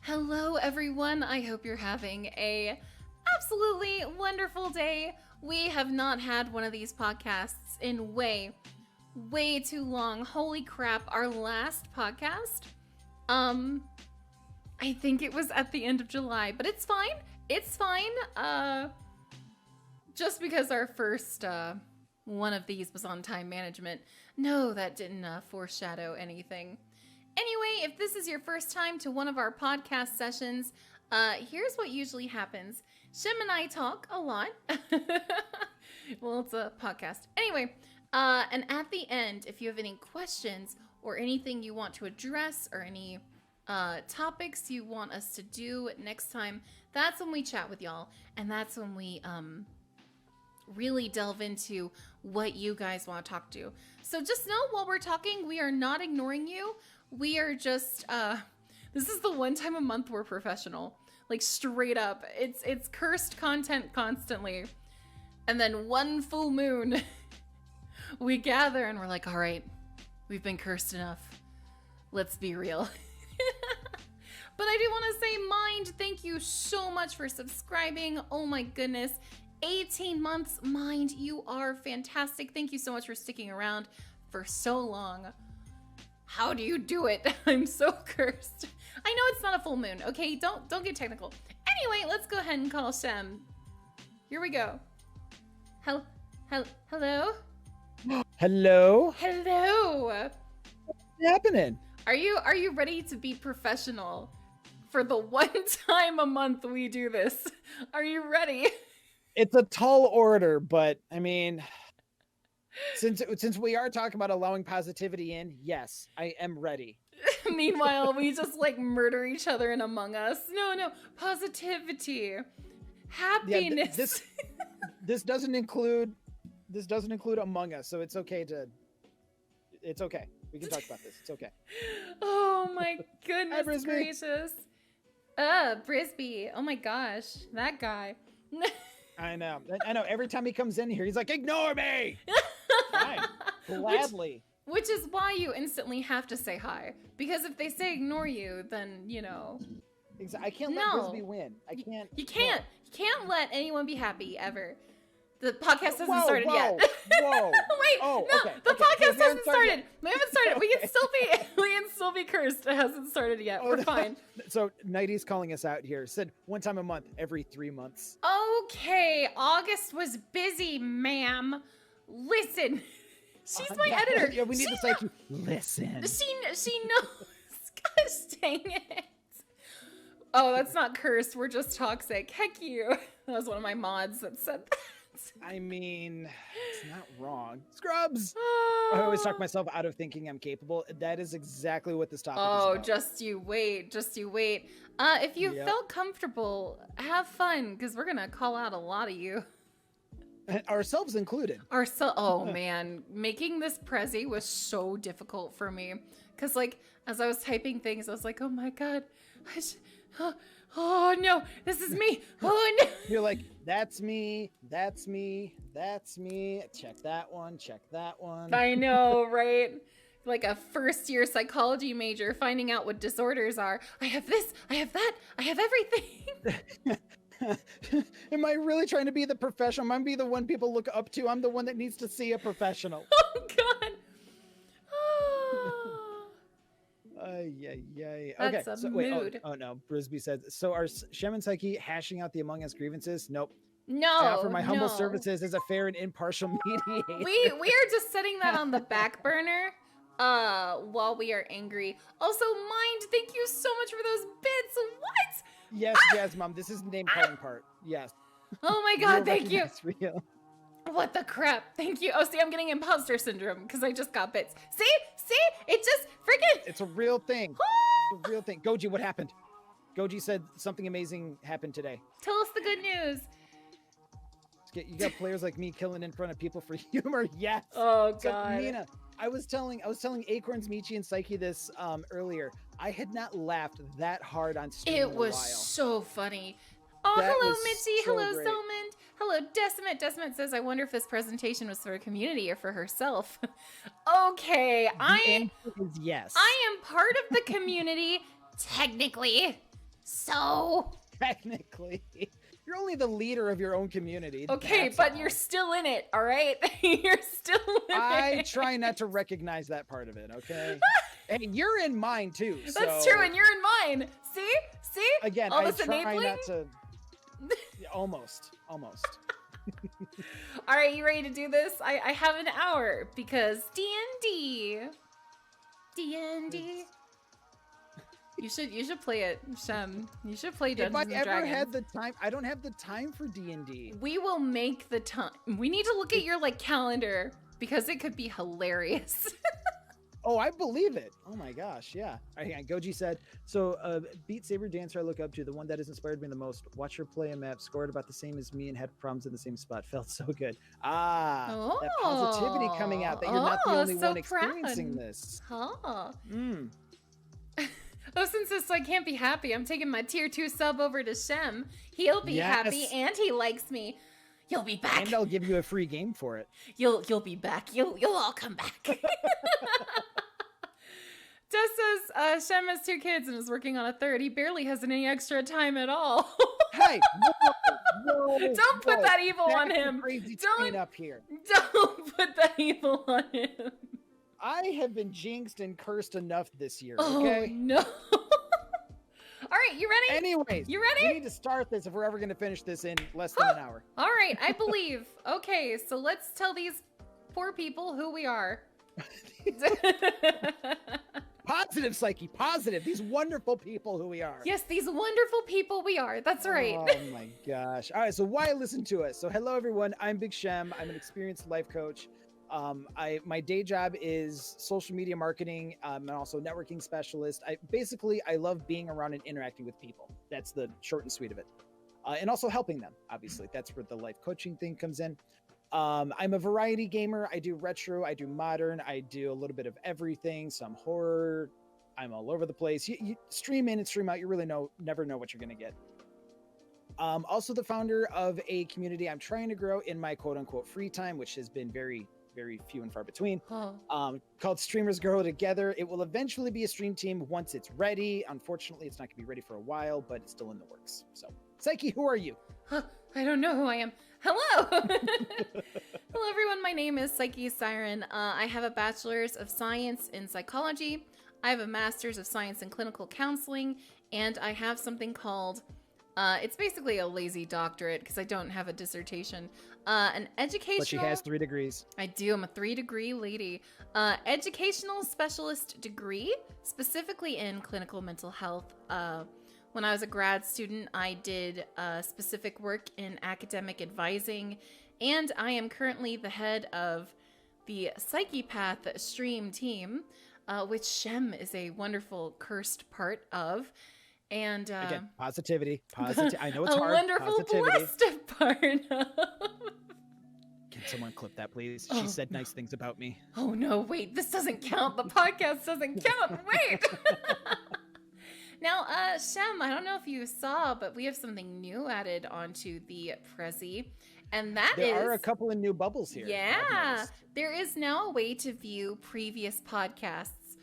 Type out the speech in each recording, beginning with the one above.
Hello everyone, I hope you're having a absolutely wonderful day. We have not had one of these podcasts in way too long. Holy crap, our last podcast, I think it was at the end of July, but it's fine. Just because our first, one of these was on time management. No, that didn't foreshadow anything. Anyway, if this is your first time to one of our podcast sessions, here's what usually happens. Shem and I talk a lot. Well, it's a podcast. Anyway, and at the end, if you have any questions or anything you want to address or any topics you want us to do next time, that's when we chat with y'all. And that's when we really delve into what you guys want to talk to. So just know while we're talking, we are not ignoring you. We are just, this is the one time a month we're professional. Like straight up. It's cursed content constantly. And then one full moon, we gather and we're like, all right, we've been cursed enough. Let's be real. But I do want to say, Mind, thank you so much for subscribing. Oh my goodness. 18 months, Mind, you are fantastic. Thank you so much for sticking around for so long. How do you do it? I'm so cursed. I know it's not a full moon, okay? Don't get technical. Anyway, let's go ahead and call Shem. Here we go. Hello? Hello? Hello? What's happening? Are you ready to be professional for the one time a month we do this? Are you ready? It's a tall order, but I mean, since we are talking about allowing positivity in, yes, I am ready. Meanwhile, we just like murder each other in Among Us. No, positivity, happiness. Yeah, this doesn't include Among Us, so it's okay. We can talk about this. It's okay. Oh my goodness Hi, Brisby. gracious. Brisby. Oh my gosh, that guy. I know. Every time he comes in here, he's like, "Ignore me." Fine, gladly. Which is why you instantly have to say hi, because if they say ignore you, then you know. I can't let Brisby win. I can't. You can't. No. You can't let anyone be happy ever. The podcast hasn't Whoa, started yet. Whoa. Wait, Oh, no, okay, the okay. podcast We hasn't started. We haven't started. Okay. We can still be cursed. It hasn't started yet. We're fine. So Nighty's calling us out here. Said one time a month, every 3 months. Okay, August was busy, ma'am. Listen, she's my editor. Yeah, we need to say, listen. She knows. Gosh dang it. Oh, that's not cursed. We're just toxic. Heck you. That was one of my mods that said that. I mean, it's not wrong. Scrubs! I always talk myself out of thinking I'm capable. That is exactly what this topic is about. Just you wait. If you felt comfortable, have fun, because we're going to call out a lot of you. Ourselves included. Oh man, making this Prezi was so difficult for me. Because like, as I was typing things, I was like, oh my God, oh no, this is me. Oh no. You're like, that's me. Check that one. I know, right? Like a first-year psychology major finding out what disorders are. I have this, I have that, I have everything. Am I really trying to be the professional? Am I be the one people look up to? I'm the one that needs to see a professional. Oh God. Oh. Okay, That's a mood. Oh no, Brisby said, so are Shem and Psyche hashing out the Among Us grievances? Nope. No, I offer my humble services as a fair and impartial mediator. We are just setting that on the back burner while we are angry. Also, Mind, thank you so much for those bits. What? Yes, Jazz Mom, this is the name calling part. Yes. Oh my God, thank you. That's real. What the crap? Thank you. Oh, see, I'm getting imposter syndrome because I just got bits. See? It just freaking... It's a real thing. It's a real thing. Goji, what happened? Goji said something amazing happened today. Tell us the good news. You got players like me killing in front of people for humor. Yes. Oh God. So, Mina, I was telling Acorns, Michi, and Psyche this earlier. I had not laughed that hard on stream It in a while. was so funny. Oh, That hello, was Mitzi. so Hello, great. Selmond. Hello, Decimate. Decimate says, I wonder if this presentation was for a community or for herself. Okay, The answer is yes. I am part of the community, technically. So Technically, you're only the leader of your own community. okay, that's but all. you're still in it, all right? You're still in I it. try not to recognize that part of it, okay? Hey, you're in mine too. That's so, true, and you're in mine. See? Again, All I this try enabling? not to. Yeah, almost. All right, you ready to do this? I have an hour because D&D. D&D. You should play it, Shem. You should play If Dungeons I and ever Dragons. had the time, I don't have the time for D&D. We will make the time. We need to look at your calendar because it could be hilarious. Oh, I believe it. Oh my gosh, yeah. All right, hang on. Goji said, so Beat Saber dancer I look up to, the one that has inspired me the most. Watch her play a map, scored about the same as me and had problems in the same spot. Felt so good. That positivity coming out that you're not the only so one experiencing proud. this. Huh. Mm. Oh, since this I can't be happy, I'm taking my tier 2 sub over to Shem. He'll be happy Yes. and he likes me. You'll be back. And I'll give you a free game for it. You'll be back. You'll all come back. Jess says Shem has 2 kids and is working on a 3rd. He barely has any extra time at all. Hey, whoa, Don't put that evil on That's the him. Crazy Don't- train up here. Don't put that evil on him. I have been jinxed and cursed enough this year. Oh Okay. no. All right, you ready? Anyways, You ready? We need to start this if we're ever going to finish this in less than an hour. All right, I believe. Okay, so let's tell these poor people who we are. Positive, Psyche, positive. These wonderful people who we are. Yes, these wonderful people we are. That's right. Oh my gosh. All right, so why listen to us? So hello everyone, I'm BigSchem. I'm an experienced life coach. My day job is social media marketing. I'm also networking specialist. I love being around and interacting with people. That's the short and sweet of it. And also helping them, obviously. That's where the life coaching thing comes in. I'm a variety gamer. I do retro, I do modern, I do a little bit of everything, some horror. I'm all over the place. You stream in and stream out. You really never know what you're going to get. Also the founder of a community I'm trying to grow in my quote unquote free time, which has been very, very few and far between, called Streamers Grow Together. It will eventually be a stream team once it's ready. Unfortunately, it's not going to be ready for a while, but it's still in the works. So, Psyche, who are you? I don't know who I am. Hello. Hello, everyone. My name is PsycheSiren. I have a bachelor's of science in psychology. I have a master's of science in clinical counseling, and I have something called it's basically a lazy doctorate because I don't have a dissertation. An educational. But she has 3 degrees. I do. I'm a 3-degree lady. Educational specialist degree, specifically in clinical mental health. When I was a grad student, I did specific work in academic advising, and I am currently the head of the Psychepath stream team, which Shem is a wonderful cursed part of. And Again, positivity. I know it's a hard. wonderful Positivity. blessed part of. Can someone clip that, please? Oh, She said nice things about me. Oh no, wait, this doesn't count. The podcast doesn't count. Wait. Now, Shem, I don't know if you saw, but we have something new added onto the Prezi, and There are a couple of new bubbles here. Yeah, there is now a way to view previous podcasts.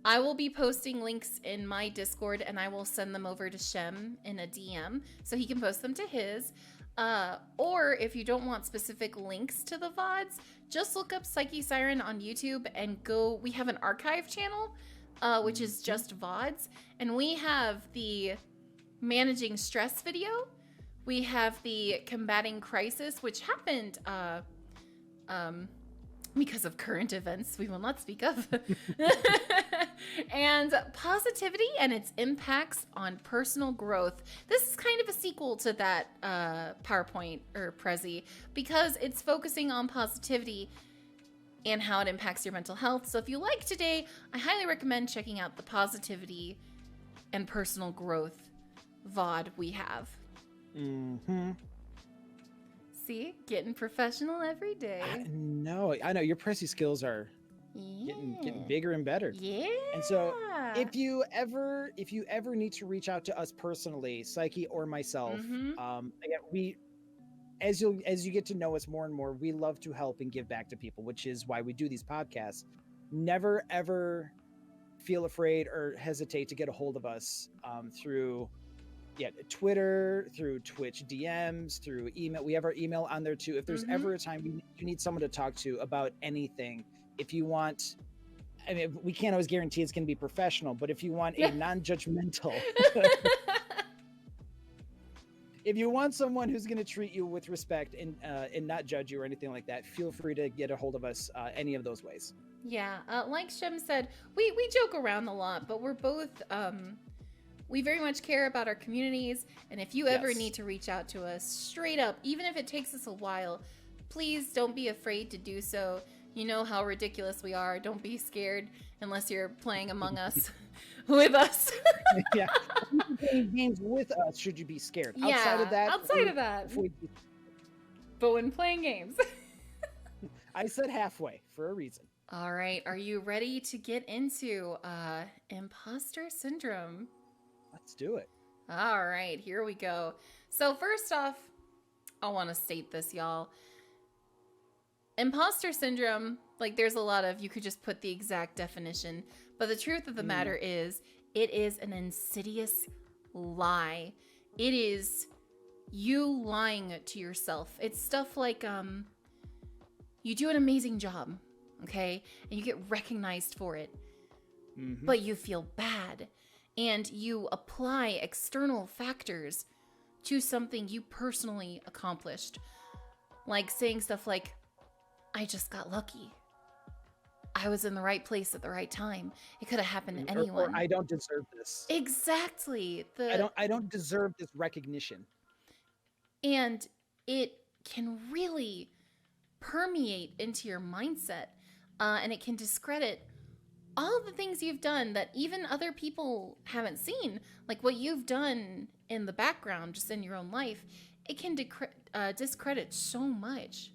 I will be posting links in my Discord, and I will send them over to Shem in a DM so he can post them to his. Or if you don't want specific links to the VODs, just look up PsycheSiren on YouTube and go. We have an archive channel, which is just VODs, and we have the managing stress video. We have the combating crisis, which happened because of current events we will not speak of. And positivity and its impacts on personal growth. This is kind of a sequel to that PowerPoint or Prezi because it's focusing on positivity and how it impacts your mental health. So if you like today, I highly recommend checking out the positivity and personal growth VOD we have. Mm-hmm. See, getting professional every day. I know. Your Prezi skills are getting bigger and better. Yeah. And so if you ever need to reach out to us personally, Psyche or myself, again, we as you get to know us more and more, we love to help and give back to people, which is why we do these podcasts. Never ever feel afraid or hesitate to get a hold of us through Twitter, through Twitch DMs, through email. We have our email on there too. If there's ever a time you need someone to talk to about anything, if you want, I mean, we can't always guarantee it's going to be professional, but if you want a non-judgmental, if you want someone who's going to treat you with respect and not judge you or anything like that, feel free to get a hold of us any of those ways. Yeah, like Shem said, we joke around a lot, but we're both, we very much care about our communities, and if you ever need to reach out to us, straight up, even if it takes us a while, please don't be afraid to do so. You know how ridiculous we are. Don't be scared unless you're playing Among Us with us. Yeah, playing games with us, should you be scared? Yeah, outside of that. But when playing games. I said halfway for a reason. All right, are you ready to get into imposter syndrome? Let's do it. All right, here we go. So first off, I want to state this, y'all. Imposter syndrome, like there's a lot of, you could just put the exact definition, but the truth of the matter is, it is an insidious lie. It is you lying to yourself. It's stuff like, you do an amazing job, okay? And you get recognized for it, but you feel bad. And you apply external factors to something you personally accomplished. Like saying stuff like, I just got lucky. I was in the right place at the right time. It could have happened to anyone. Or I don't deserve this. Exactly. I don't deserve this recognition. And it can really permeate into your mindset. And it can discredit all of the things you've done that even other people haven't seen. Like what you've done in the background, just in your own life. It can discredit so much.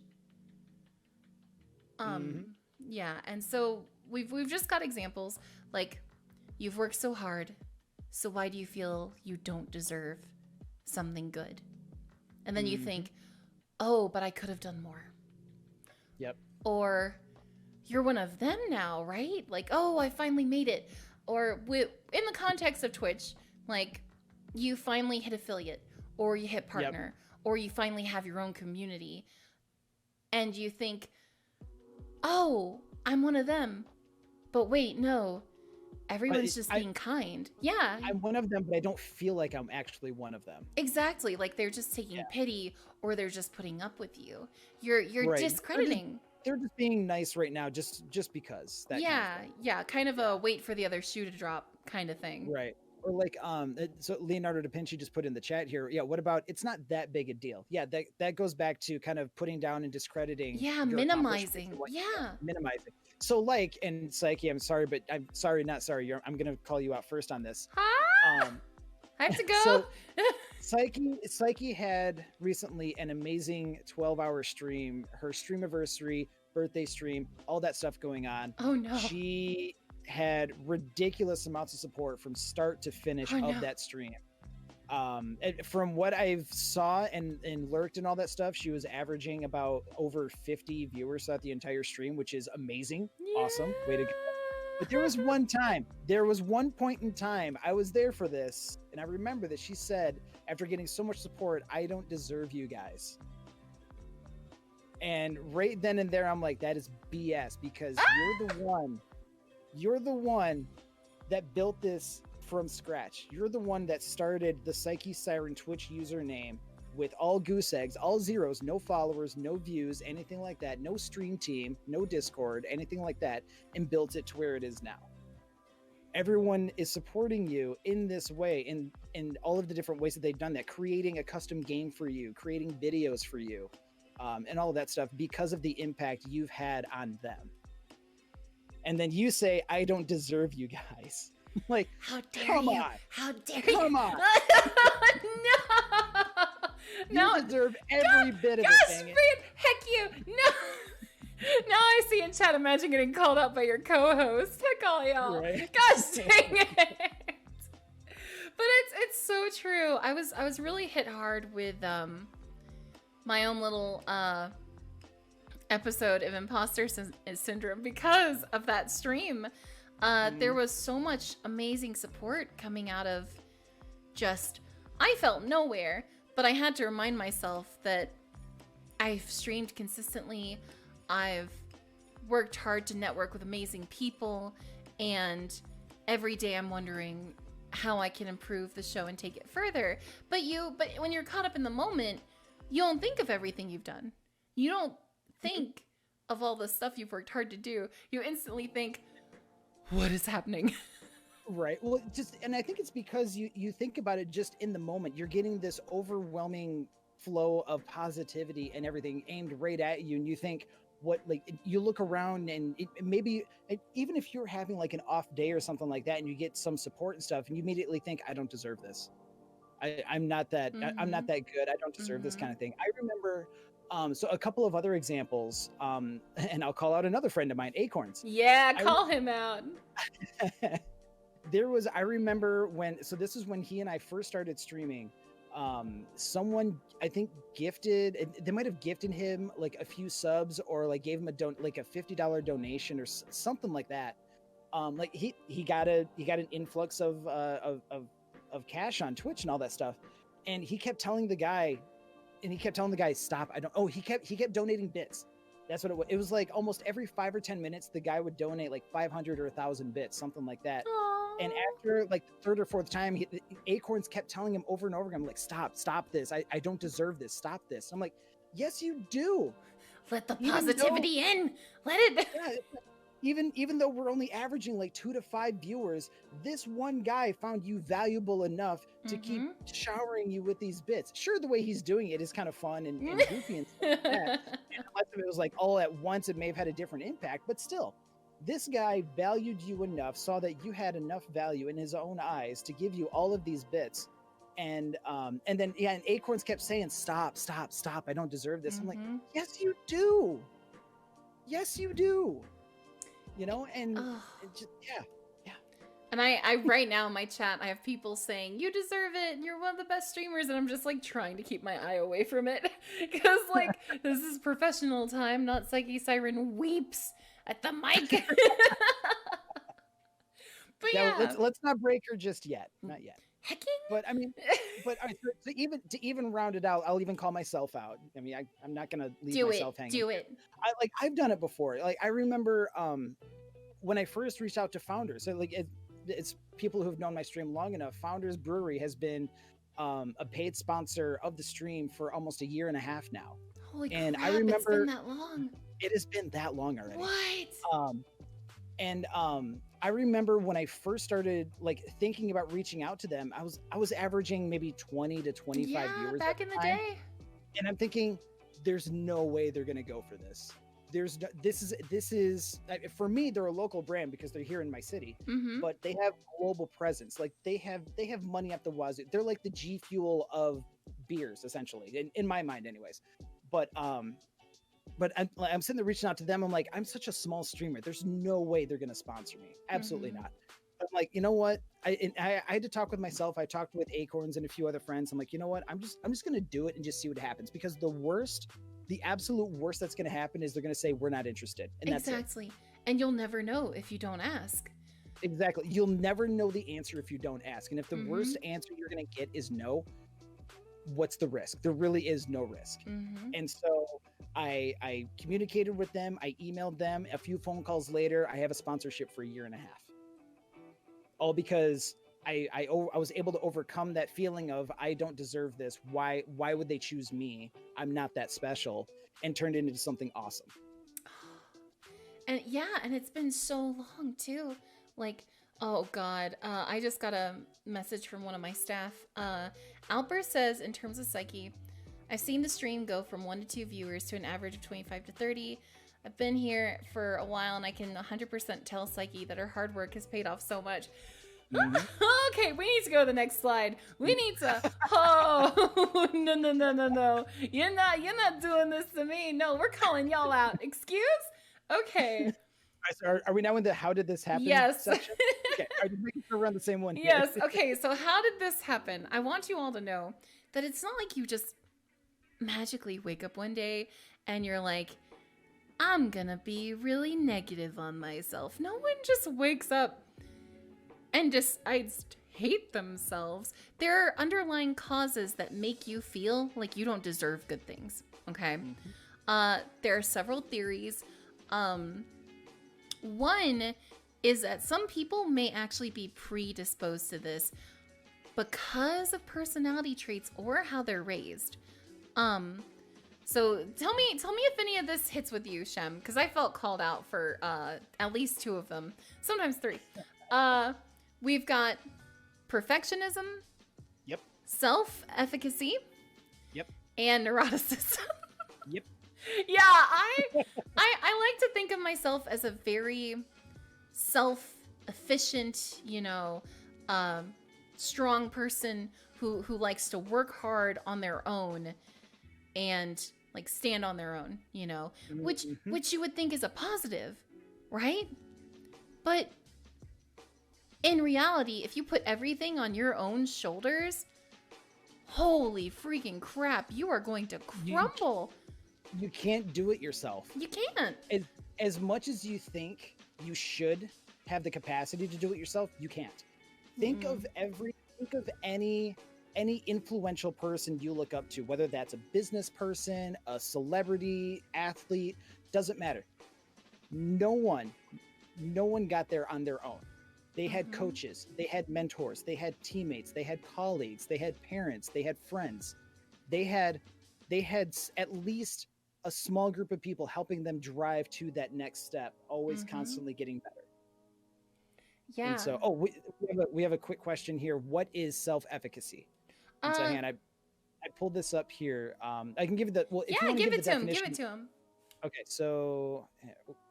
Yeah, and so we've just got examples like, you've worked so hard, so why do you feel you don't deserve something good? And then you think, oh, but I could have done more. Yep. Or you're one of them now, right? Like, oh, I finally made it. Or in the context of Twitch, like you finally hit affiliate, or you hit partner, or you finally have your own community, and you think, oh, I'm one of them. But wait, no. Everyone's just being kind. Yeah. I'm one of them, but I don't feel like I'm actually one of them. Exactly. Like they're just taking pity, or they're just putting up with you. You're discrediting. They're just being nice right now just because. Kind of a wait for the other shoe to drop kind of thing. Right. Or like so Leonardo da Vinci just put in the chat here, what about, it's not that big a deal. That goes back to kind of putting down and discrediting, minimizing. Minimizing. So like, and Psyche, I'm sorry, but I'm sorry, not sorry, I'm gonna call you out first on this. I have to go. So Psyche had recently an amazing 12-hour stream, her streamiversary, birthday stream, all that stuff going on. Oh no. She had ridiculous amounts of support from start to finish of that stream. And from what I've saw and lurked and all that stuff, she was averaging about over 50 viewers throughout the entire stream, which is amazing. Awesome. Way to go. But there was one point in time, I was there for this, and I remember that she said, after getting so much support, I don't deserve you guys. And right then and there, I'm like, that is BS, because you're the one that built this from scratch. You're the one that started the PsycheSiren Twitch username with all goose eggs, all zeros, no followers, no views, anything like that, no stream team, no Discord, anything like that, and built it to where it is now. Everyone is supporting you in this way, in all of the different ways that they've done that, creating a custom game for you, creating videos for you, and all of that stuff because of the impact you've had on them. And then you say, I don't deserve you guys. Like, how dare come you? on. How dare you? Come on. No. You deserve every bit of it, dang it. Heck you. No. Now I see in chat, imagine getting called out by your co-host. Heck all y'all. Right. Gosh dang it. But it's so true. I was really hit hard with my own little episode of Imposter Syndrome because of that stream. There was so much amazing support coming out of just, I felt nowhere, but I had to remind myself that I've streamed consistently. I've worked hard to network with amazing people, and every day I'm wondering how I can improve the show and take it further. But when you're caught up in the moment, you don't think of everything you've done. You don't think of all the stuff you've worked hard to do. You instantly think, what is happening? Right. Well, and I think it's because you think about it just in the moment. You're getting this overwhelming flow of positivity and everything aimed right at you, and you think, you look around, and maybe even if you're having like an off day or something like that, and you get some support and stuff, and you immediately think, I don't deserve this. I'm not that I'm not that good. I don't deserve this kind of thing. I remember so a couple of other examples, and I'll call out another friend of mine, Acorns. Yeah, call him out. I remember this is when he and I first started streaming. Someone, I think, they might have gifted him like a few subs, or like gave him a $50 donation or something like that. Like he got an influx of cash on Twitch and all that stuff. And he kept telling the guy, stop. He kept donating bits. That's what it was. It was like almost every 5 or 10 minutes, the guy would donate like 500 or 1,000 bits, something like that. Aww. And after like the third or fourth time, Acorns kept telling him over and over again, like, stop this. I don't deserve this. Stop this. I'm like, yes, you do. Let the positivity in. Let it. Yeah, even though we're only averaging like 2 to 5 viewers, this one guy found you valuable enough to keep showering you with these bits. Sure, the way he's doing it is kind of fun and goofy and stuff like that. And unless it was like all at once, it may have had a different impact, but still, this guy valued you enough, saw that you had enough value in his own eyes to give you all of these bits. And then and Acorns kept saying, stop, I don't deserve this. I'm like, yes, you do. Yes, you do. You know, and yeah. And I right now in my chat, I have people saying, you deserve it, and you're one of the best streamers, and I'm just like trying to keep my eye away from it, because like this is professional time, not PsycheSiren weeps at the mic. But yeah, let's not break her just yet, not yet. Hecking? But I mean, to even round it out, I'll even call myself out. I mean, I'm not gonna leave myself hanging. Do it. I've done it before. Like I remember when I first reached out to Founders. So like it's people who've known my stream long enough. Founders Brewery has been a paid sponsor of the stream for almost 1.5 years now. Holy and crap! I remember it's been that long. It has been that long already. What? I remember when I first started like thinking about reaching out to them, I was averaging maybe 20 to 25 viewers back in the day. And I'm thinking, there's no way they're gonna go for this. This is for me, they're a local brand because they're here in my city, but they have global presence. Like they have money up the wazoo. They're like the G Fuel of beers, essentially, in my mind, anyways. But I'm sitting there reaching out to them. I'm like, I'm such a small streamer. There's no way they're going to sponsor me. Absolutely not. I'm like, you know what? I had to talk with myself. I talked with Acorns and a few other friends. I'm like, you know what? I'm just going to do it and just see what happens, because the absolute worst that's going to happen is they're going to say, we're not interested. And exactly. That's it. And you'll never know if you don't ask. Exactly. You'll never know the answer if you don't ask. And if the worst answer you're going to get is no, what's the risk? There really is no risk. And so I communicated with them. I emailed them. A few phone calls later, I have a sponsorship for 1.5 years. All because I was able to overcome that feeling of, I don't deserve this. Why would they choose me? I'm not that special, and turned it into something awesome. And yeah, and it's been so long too. Like, oh God, I just got a message from one of my staff. Alper says, in terms of Psyche, I've seen the stream go from 1 to 2 viewers to an average of 25 to 30. I've been here for a while, and I can 100% tell Psyche that her hard work has paid off so much. Okay, we need to go to the next slide. We need to. Oh no! You're not doing this to me. No, we're calling y'all out. Excuse? Okay. Are we now in the how did this happen section? Okay, are you making sure we're on the same one here? Yes. Okay. So how did this happen? I want you all to know that it's not like you just magically wake up one day and you're like, I'm gonna be really negative on myself. No one just wakes up and decides to hate themselves. There are underlying causes that make you feel like you don't deserve good things. Okay. There are several theories. One is that some people may actually be predisposed to this because of personality traits or how they're raised. So tell me if any of this hits with you, Shem, because I felt called out for at least 2 of them, sometimes 3. We've got perfectionism. Yep. Self-efficacy. Yep. And neuroticism. Yep. Yeah, I like to think of myself as a very self-efficient, strong person who likes to work hard on their own and like stand on their own, which you would think is a positive, right? But in reality, if you put everything on your own shoulders, holy freaking crap, you are going to crumble. You can't do it yourself. You can't. As much as you think you should have the capacity to do it yourself, you can't. Think of any influential person you look up to, whether that's a business person, a celebrity, athlete, doesn't matter. No one got there on their own. They had coaches, they had mentors, they had teammates, they had colleagues, they had parents, they had friends. They had at least a small group of people helping them drive to that next step, always constantly getting better. Yeah. And so, we have a quick question here. What is self-efficacy? And so, hang on, I pulled this up here. I can give you the if you want to give it the to him. definition. Give it to him. Okay, so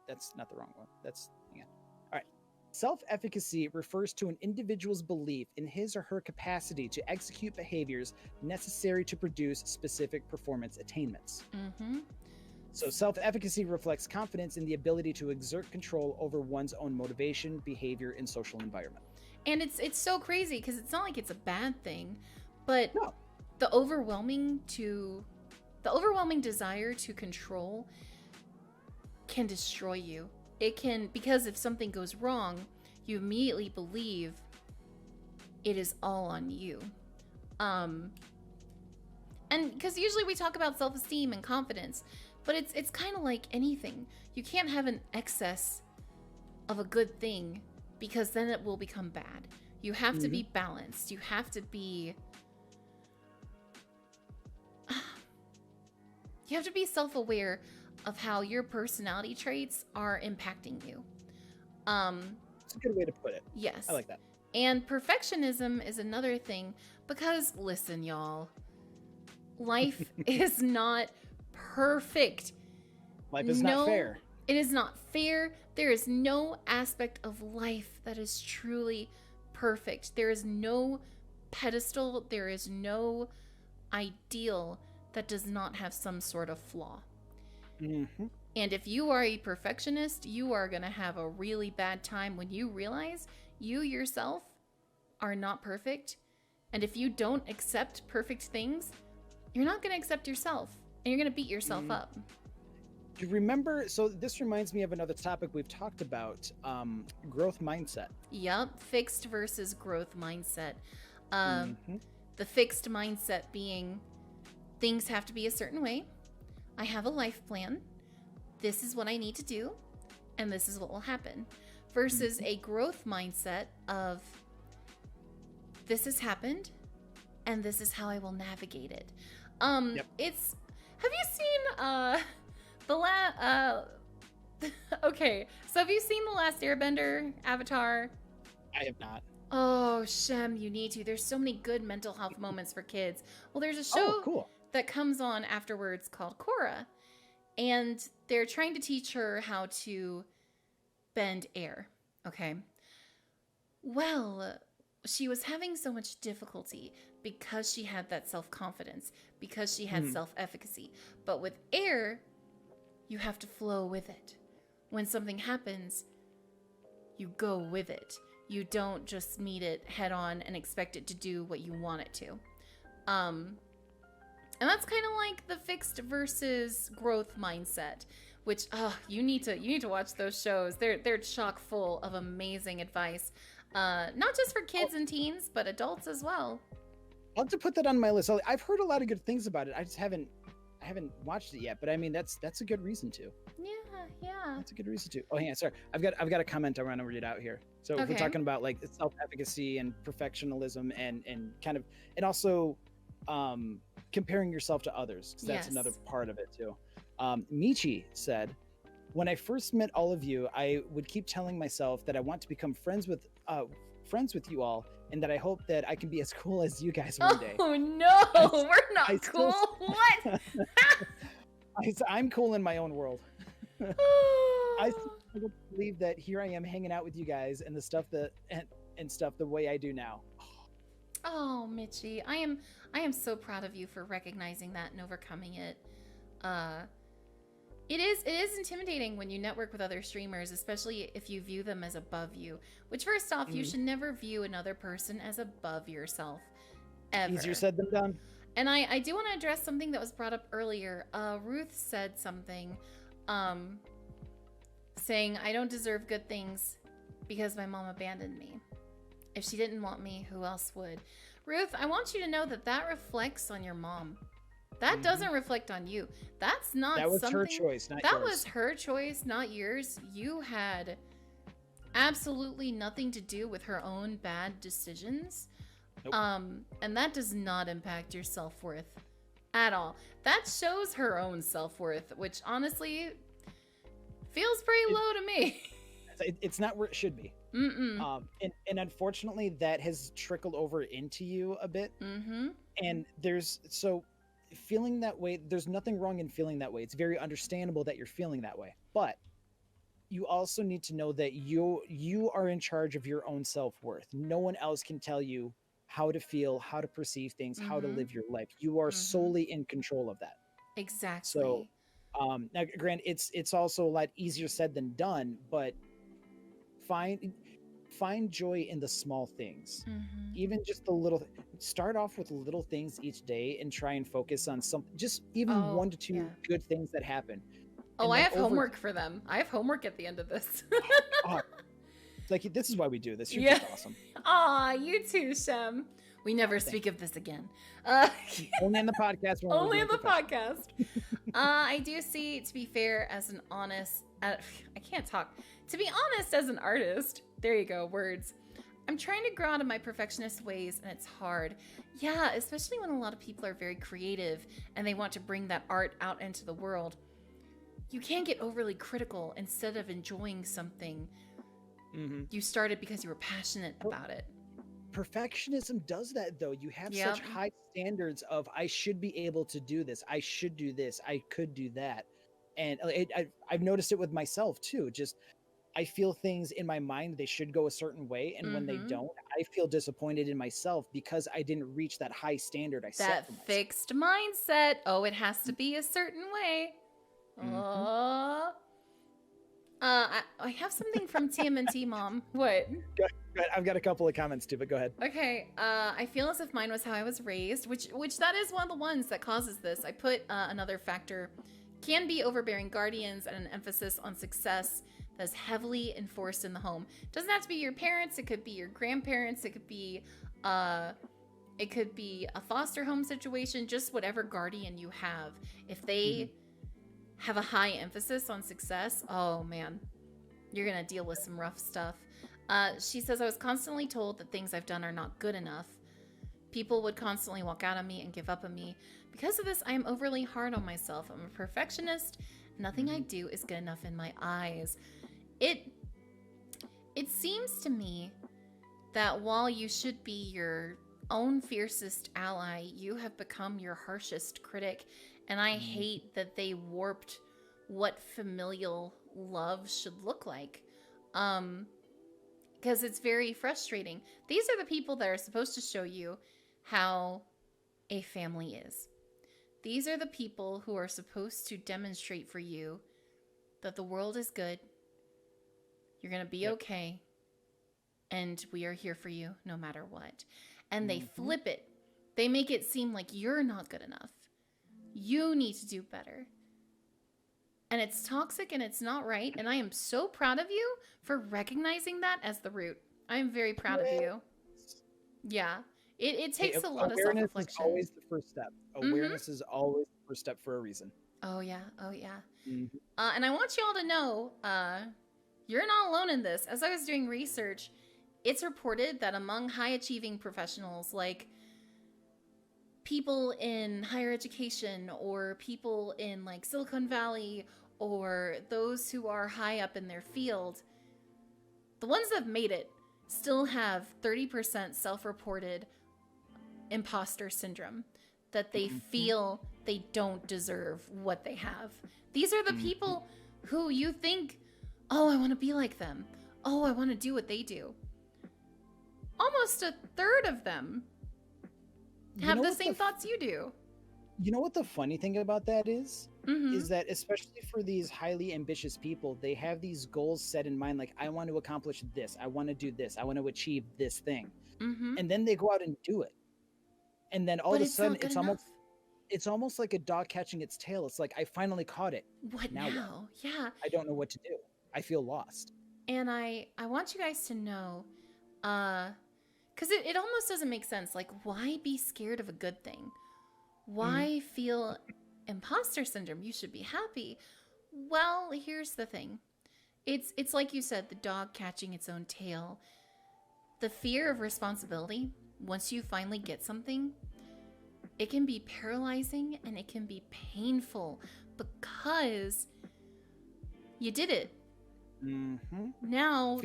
that's not the wrong one. Hang on. All right. Self-efficacy refers to an individual's belief in his or her capacity to execute behaviors necessary to produce specific performance attainments. So self-efficacy reflects confidence in the ability to exert control over one's own motivation, behavior, and social environment. And it's so crazy because it's not like it's a bad thing, but No. the overwhelming desire to control can destroy you. It can, because if something goes wrong, you immediately believe it is all on you. And because usually we talk about self-esteem and confidence, but it's kind of like anything. You can't have an excess of a good thing because then it will become bad. You have to be balanced. You have to be self-aware of how your personality traits are impacting you. It's a good way to put it. Yes. I like that. And perfectionism is another thing because, listen, y'all, life is not perfect. Life is not fair. It is not fair. There is no aspect of life that is truly perfect. There is no pedestal. There is no ideal that does not have some sort of flaw. And if you are a perfectionist, you are going to have a really bad time when you realize you yourself are not perfect. And if you don't accept perfect things, you're not going to accept yourself. And you're going to beat yourself up. Do you remember? So this reminds me of another topic we've talked about, growth mindset. Yep. Fixed versus growth mindset. The fixed mindset being things have to be a certain way. I have a life plan. This is what I need to do. And this is what will happen. Versus a growth mindset of this has happened and this is how I will navigate it. It's, have you seen okay, so have you seen The Last Airbender, Avatar? I have not. Oh, Shem, you need to. There's so many good mental health moments for kids. Well, there's a show that comes on afterwards called Korra, and they're trying to teach her how to bend air, okay? Well, she was having so much difficulty because she had that self-confidence, because she had self-efficacy. But with air, you have to flow with it. When something happens, you go with it. You don't just meet it head on and expect it to do what you want it to. And that's kind of like the fixed versus growth mindset. which you need to watch those shows. They're chock full of amazing advice, not just for kids and teens, but adults as well. I'll have to put that on my list. I've heard a lot of good things about it. I haven't watched it yet, but I mean that's a good reason to. Yeah. That's a good reason to. Oh yeah, sorry. I've got a comment I want to read out here. So if we're talking about like self-efficacy and perfectionism and kind of, and also comparing yourself to others, because that's another part of it too. Michi said, when I first met all of you, I would keep telling myself that I want to become friends with you all, and that I hope that I can be as cool as you guys one day. Oh no, we're not cool. What? I'm cool in my own world. I still believe that here I am hanging out with you guys and the stuff and stuff the way I do now. Oh, Mitchie, I am so proud of you for recognizing that and overcoming it. It is intimidating when you network with other streamers, especially if you view them as above you. Which, first off, you should never view another person as above yourself, ever. Easier said than done. And I do want to address something that was brought up earlier. Ruth said something, saying, I don't deserve good things because my mom abandoned me. If she didn't want me, who else would? Ruth, I want you to know that reflects on your mom. That doesn't reflect on you. That's not That was something, her choice, not that yours. was her choice, not yours. You had absolutely nothing to do with her own bad decisions. Nope. And that does not impact your self-worth at all. That shows her own self-worth, which honestly feels pretty low to me. It's not where it should be. And unfortunately, that has trickled over into you a bit. And feeling that way, there's nothing wrong in feeling that way. It's very understandable that you're feeling that way. But you also need to know that you are in charge of your own self-worth. No one else can tell you how to feel, how to perceive things, how to live your life. You are solely in control of that. Exactly. So, now, granted, it's also a lot easier said than done, but find joy in the small things. Even just the little, start off with little things each day and try and focus on something, just even 1 to 2 good things that happen. Oh, I have homework for them. I have homework at the end of this. Like, this is why we do this. You're just awesome. Aw, you too, Shem. We never speak of this again. Only in the podcast. Only in the podcast. I do see, to be fair, as an honest, I can't talk. To be honest, as an artist, there you go, words. I'm trying to grow out of my perfectionist ways, and it's hard. Yeah, especially when a lot of people are very creative and they want to bring that art out into the world. You can't get overly critical instead of enjoying something. You started because you were passionate about it. Perfectionism does that, though. You have such high standards of, I should be able to do this. I should do this. I could do that. And I've noticed it with myself too. Just, I feel things in my mind, they should go a certain way. And when they don't, I feel disappointed in myself because I didn't reach that high standard I set for myself. That fixed mindset. Oh, it has to be a certain way. I have something from TMNT, Mom. What? I've got a couple of comments too, but go ahead. Okay. I feel as if mine was how I was raised, which that is one of the ones that causes this. I put another factor. Can be overbearing guardians and an emphasis on success that's heavily enforced in the home. Doesn't have to be your parents. It could be your grandparents. It could be a foster home situation. Just whatever guardian you have. If they have a high emphasis on success, oh man, you're gonna deal with some rough stuff. She says, I was constantly told that things I've done are not good enough. People would constantly walk out on me and give up on me. Because of this, I am overly hard on myself. I'm a perfectionist. Nothing I do is good enough in my eyes. It seems to me that while you should be your own fiercest ally, you have become your harshest critic. And I hate that they warped what familial love should look like. Because it's very frustrating. These are the people that are supposed to show you how a family is. These are the people who are supposed to demonstrate for you that the world is good. You're going to be okay. And we are here for you no matter what. And they flip it. They make it seem like you're not good enough. You need to do better. And it's toxic and it's not right. And I am so proud of you for recognizing that as the root. I am very proud of you. Yeah. It takes a lot of Awareness is self-reflection. always the first step. Mm-hmm. Awareness is always the first step for a reason. Oh, yeah. Oh, yeah. Mm-hmm. And I want you all to know, you're not alone in this. As I was doing research, it's reported that among high-achieving professionals, like people in higher education or people in like Silicon Valley or those who are high up in their field, the ones that have made it still have 30% self-reported imposter syndrome, that they feel they don't deserve what they have. These are the people who you think, oh, I want to be like them. Oh, I want to do what they do. Almost a third of them have the same thoughts you do. You know what the funny thing about that is? Mm-hmm. Is that especially for these highly ambitious people, they have these goals set in mind, like, I want to accomplish this, I want to do this, I want to achieve this thing. Mm-hmm. And then they go out and do it. And then all But of a sudden it's almost like a dog catching its tail. It's like, I finally caught it. What Now now? what? Yeah. I don't know what to do. I feel lost. And I want you guys to know, because it almost doesn't make sense. Like, why be scared of a good thing? Why feel imposter syndrome? You should be happy. Well, here's the thing. It's like you said, the dog catching its own tail. The fear of responsibility, once you finally get something, it can be paralyzing and it can be painful because you did it. Mm-hmm. Now,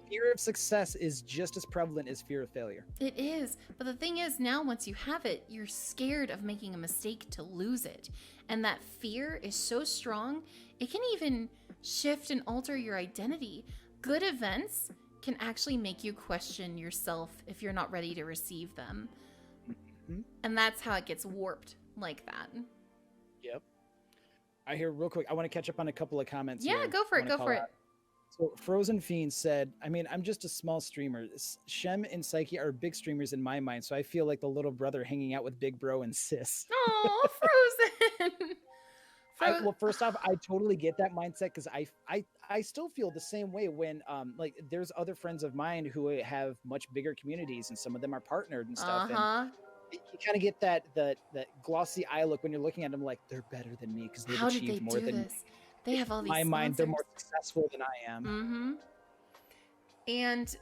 fear of success is just as prevalent as fear of failure. it is. But the thing is, now once you have it, you're scared of making a mistake to lose it. And that fear is so strong, it can even shift and alter your identity. Good events can actually make you question yourself if you're not ready to receive them. Mm-hmm. And that's how it gets warped like that. Yep. I hear real quick, I want to catch up on a couple of comments. Yeah, here. go for it. Go for it. So Frozen Fiend said, I mean, I'm just a small streamer. Shem and Psyche are big streamers in my mind, so I feel like the little brother hanging out with Big Bro and Sis. Oh, Frozen! Well, first off, I totally get that mindset because I still feel the same way when like there's other friends of mine who have much bigger communities and some of them are partnered and stuff. And you kind of get that glossy eye look when you're looking at them like they're better than me because they've achieved more than me. They have all these in my mind, they're sponsors. more successful than I am. Mm-hmm. And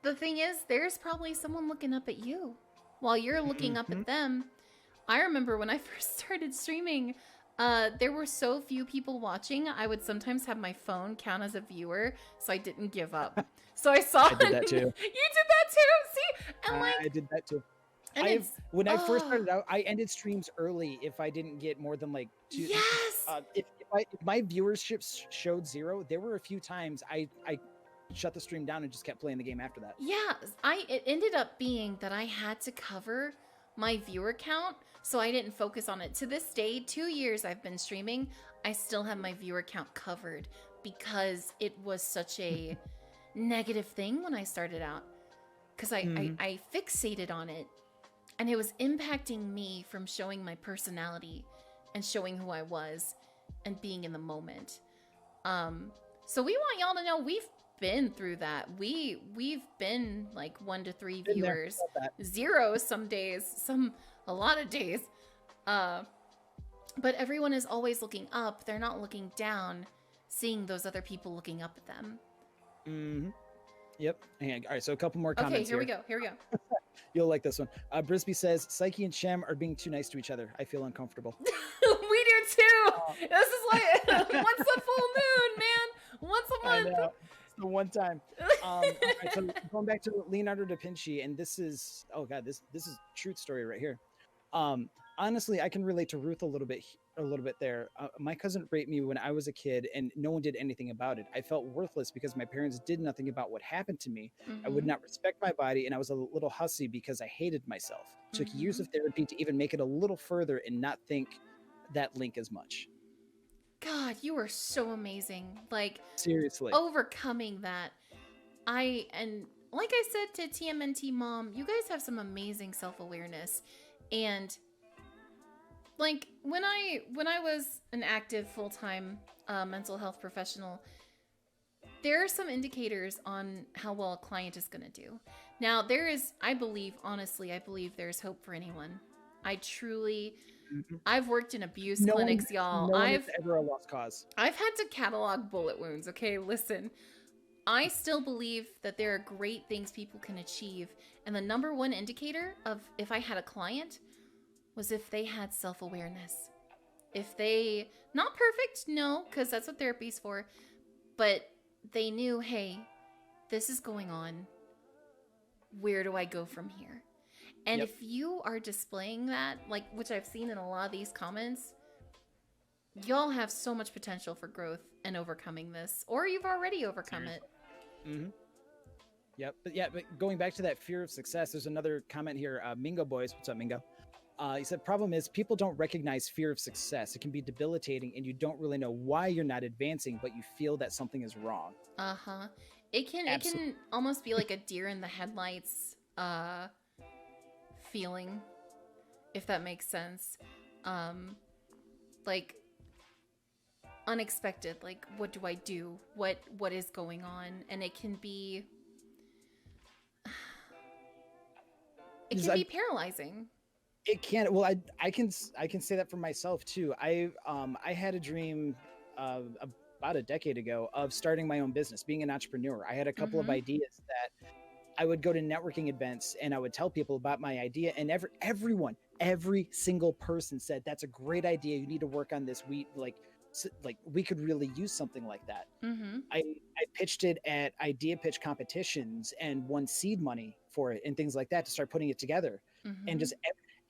the thing is, there's probably someone looking up at you while you're looking up at them. I remember when I first started streaming, there were so few people watching. I would sometimes have my phone count as a viewer, so I didn't give up. So I saw. I did that too. You did that too. See, and like I did that too. and When I first started out, I ended streams early if I didn't get more than like 2. Yes. If my viewership showed 0, there were a few times I shut the stream down and just kept playing the game after that. Yeah, it ended up being that I had to cover my viewer count, so I didn't focus on it. To this day, 2 years I've been streaming, I still have my viewer count covered because it was such a negative thing when I started out. Because I fixated on it, and it was impacting me from showing my personality and showing who I was and being in the moment. So we want y'all to know we've been through that. We've been like 1 to 3 viewers, 0 some days, a lot of days. But everyone is always looking up. They're not looking down, seeing those other people looking up at them. Mm-hmm. Yep. All right, so a couple more comments. Okay, here we go. You'll like this one. Brisby says, Psyche and Shem are being too nice to each other. I feel uncomfortable. We do too. This is like once a full moon, man. Once a month. I know. It's the one time. All right, so going back to Leonardo da Vinci, and this is, oh God, this is truth story right here. Honestly, I can relate to Ruth a little bit there. My cousin raped me when I was a kid and no one did anything about it. I felt worthless because my parents did nothing about what happened to me. I would not respect my body and I was a little hussy because I hated myself. Took years of therapy to even make it a little further and not think that link as much. God, you are so amazing. Like, seriously, overcoming that. And like I said to TMNT Mom, you guys have some amazing self-awareness. And Like when I was an active full-time mental health professional, there are some indicators on how well a client is going to do. Now, there is, I believe, honestly, I believe there's hope for anyone. I truly, Mhm. I've worked in abuse No one, clinics, y'all. no one is ever a lost cause. I've had to catalog bullet wounds. Okay, listen. I still believe that there are great things people can achieve, and the number one indicator of if I had a client was if they had self-awareness. If they, not perfect, no, because that's what therapy's for, but they knew, hey, this is going on. Where do I go from here? And Yep. if you are displaying that, like, which I've seen in a lot of these comments, y'all have so much potential for growth and overcoming this, or you've already overcome it. Mm-hmm. Yep. But going back to that fear of success, there's another comment here. Mingo Boys, what's up, Mingo? He said, problem is people don't recognize fear of success. It can be debilitating and you don't really know why you're not advancing, but you feel that something is wrong. Uh-huh. It can almost be like a deer in the headlights feeling, if that makes sense. Like unexpected, like what do I do? What is going on? And it can be paralyzing. It can. Well, I can say that for myself too. I had a dream about a decade ago of starting my own business, being an entrepreneur. I had a couple of ideas that I would go to networking events and I would tell people about my idea, and every single person said, "That's a great idea. You need to work on this. We could really use something like that." I pitched it at idea pitch competitions and won seed money for it and things like that to start putting it together. And just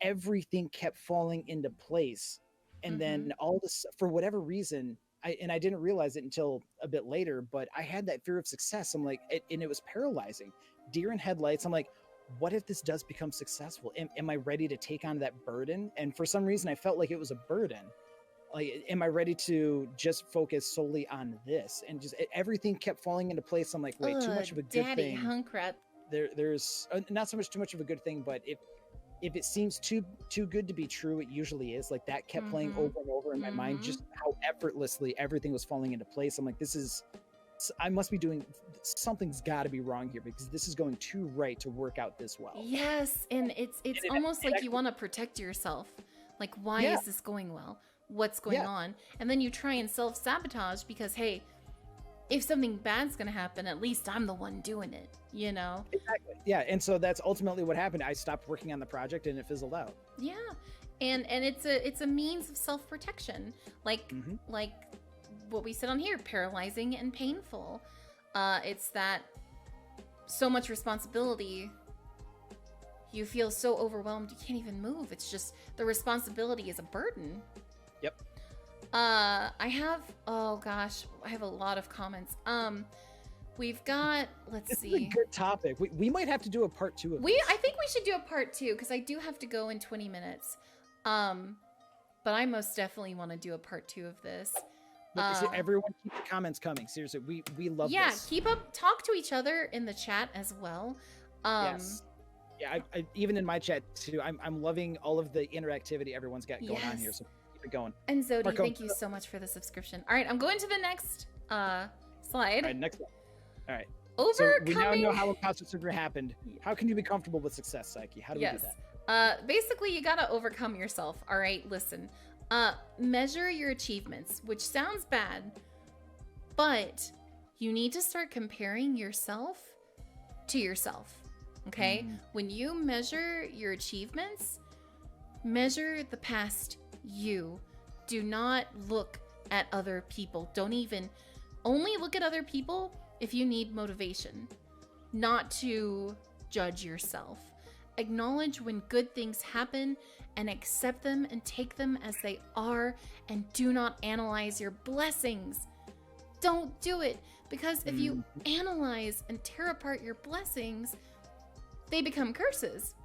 everything kept falling into place. And then all this, for whatever reason, I didn't realize it until a bit later, but I had that fear of success. I'm like, and it was paralyzing. Deer in headlights. I'm like, what if this does become successful? Am I ready to take on that burden? And for some reason, I felt like it was a burden. Like, am I ready to just focus solely on this? And just everything kept falling into place. I'm like, wait, too much of a good Daddy thing. Hunkrat. There's not so much too much of a good thing, but if it seems too good to be true, it usually is. Like that kept playing over and over in my mind, just how effortlessly everything was falling into place. I'm like, I must be doing something's got to be wrong here because this is going too right to work out this well. Yes, and it's almost like you want to protect yourself. Like, why is this going well? What's going on? And then you try and self-sabotage because, hey, if something bad's gonna happen, at least I'm the one doing it, you know? Exactly. Yeah, and so that's ultimately what happened. I stopped working on the project and it fizzled out. Yeah, and it's a means of self-protection, like what we said on here, paralyzing and painful. It's that so much responsibility. You feel so overwhelmed you can't even move. It's just the responsibility is a burden. Yep. I have a lot of comments. We've got, let's see. This is a good topic. We might have to do a part 2 of this. I think we should do a part 2 because I do have to go in 20 minutes. But I most definitely want to do a part 2 of this. Everyone keep the comments coming. Seriously, we love this. Yeah, talk to each other in the chat as well. Yes. Yeah, I even in my chat too, I'm loving all of the interactivity everyone's got going on here. So keep it going. And Zodi, Marco, thank you so much for the subscription. All right, I'm going to the next slide. All right, next one. All right. Overcoming. So we now know how imposter syndrome happened. How can you be comfortable with success, Psyche? How do we do that? Basically, you gotta overcome yourself. All right, listen. Measure your achievements, which sounds bad, but you need to start comparing yourself to yourself. Okay? When you measure your achievements, measure the past you. Do not look at other people. Only look at other people if you need motivation, not to judge yourself. Acknowledge when good things happen and accept them and take them as they are, and do not analyze your blessings. Don't do it, because if you analyze and tear apart your blessings, they become curses.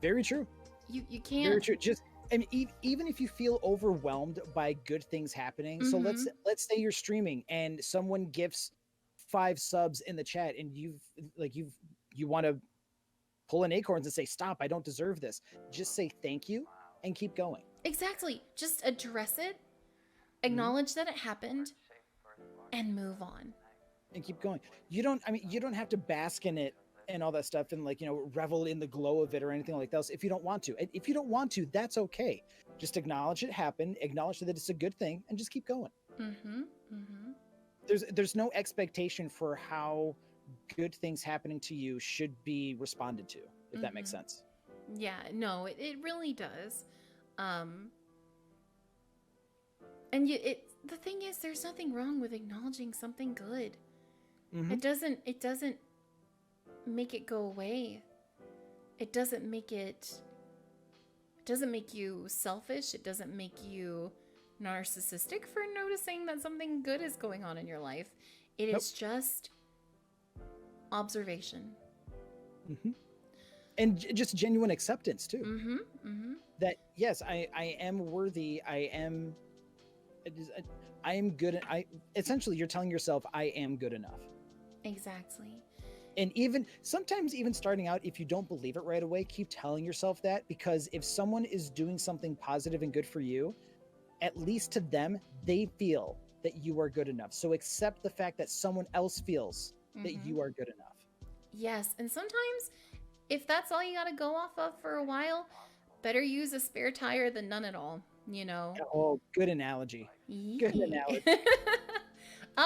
Very true. You can't. Very true. Just, I mean, even if you feel overwhelmed by good things happening, so let's say you're streaming and someone gifts 5 subs in the chat, and you want to pull in acorns and say, stop, I don't deserve this. Just say thank you and keep going. Exactly. Just address it, acknowledge that it happened, and move on. And keep going. You don't have to bask in it and all that stuff and revel in the glow of it or anything like that if you don't want to. And if you don't want to, that's okay. Just acknowledge it happened, acknowledge that it's a good thing, and just keep going. There's no expectation for how good things happening to you should be responded to, if that makes sense. Yeah, no, it really does. And the thing is, there's nothing wrong with acknowledging something good. It doesn't make it go away. It doesn't make you selfish. It doesn't make you narcissistic for noticing that something good is going on in your life. It is just observation. And just genuine acceptance too. That yes, I am worthy. I am good. Essentially you're telling yourself I am good enough. Exactly. And sometimes starting out, if you don't believe it right away, keep telling yourself that, because if someone is doing something positive and good for you, at least to them, they feel that you are good enough. So accept the fact that someone else feels that you are good enough. Yes. And sometimes if that's all you got to go off of for a while, better use a spare tire than none at all, Oh, good analogy. Good analogy.